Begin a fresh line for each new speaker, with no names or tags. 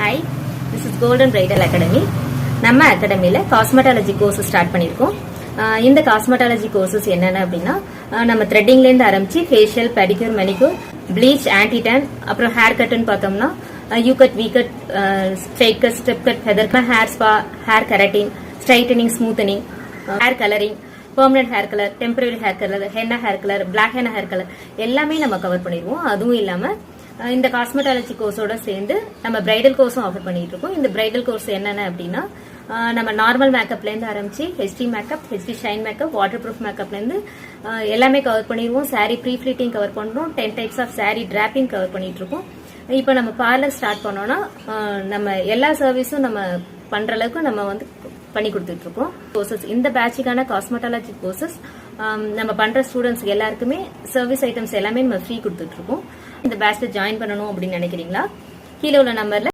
Hi, this is Golden Bridal Academy. நம்ம அகாடமில cosmetology course start பண்ணிருக்கோம். இந்த காஸ்மெட்டாலஜி கோர்சஸ் என்னென்ன அப்படின்னா நம்ம த்ரெட்டிங்ல இருந்து ஆரம்பிச்சு facial, pedicure, manicure, bleach, anti tan, அப்புறம் ஹேர் கட்னு பார்த்தோம்னா U cut, V cut, straight cut, step cut, feather cut, hair spa, hair keratin, straightening, smoothening, hair colouring, permanent hair colour, temporary hair colour, henna hair colour, black henna hair colour எல்லாமே நம்ம cover பண்ணிடுவோம். அதுவும் இல்லாம இந்த cosmetology கோர்ஸோட சேர்ந்து நம்ம bridal கோர்ஸும் offer பண்ணிட்டு இருக்கோம். இந்த பிரைடல் கோர்ஸ் என்னென்ன அப்படின்னா நம்ம நார்மல் மேக்கப்ல இருந்து ஆரம்பிச்சு HD makeup, HD shine makeup, waterproof மேக்கப்ல இருந்து எல்லாமே கவர் பண்ணிடுவோம். சாரி ப்ரீ ஃபிளிட்டிங் கவர் பண்றோம். 10 types of sari draping cover பண்ணிட்டு இருக்கோம். இப்போ நம்ம பார்லர் ஸ்டார்ட் பண்ணோம்னா நம்ம எல்லா சர்வீஸும் நம்ம பண்ற அளவுக்கு நம்ம வந்து பண்ணி கொடுத்துட்டு இருக்கோம். கோர்சஸ் இந்த பேட்சுக்கான காஸ்மெட்டாலஜி கோர்சஸ் நம்ம பண்ற ஸ்டூடெண்ட்ஸ் எல்லாருக்குமே சர்வீஸ் ஐட்டம்ஸ் எல்லாமே நம்ம ஃப்ரீ கொடுத்துட்டு இருக்கோம். இந்த பேட்ச்ல ஜாயின் பண்ணணும் அப்படின்னு நினைக்கிறீங்களா? கீழே உள்ள நம்பர்ல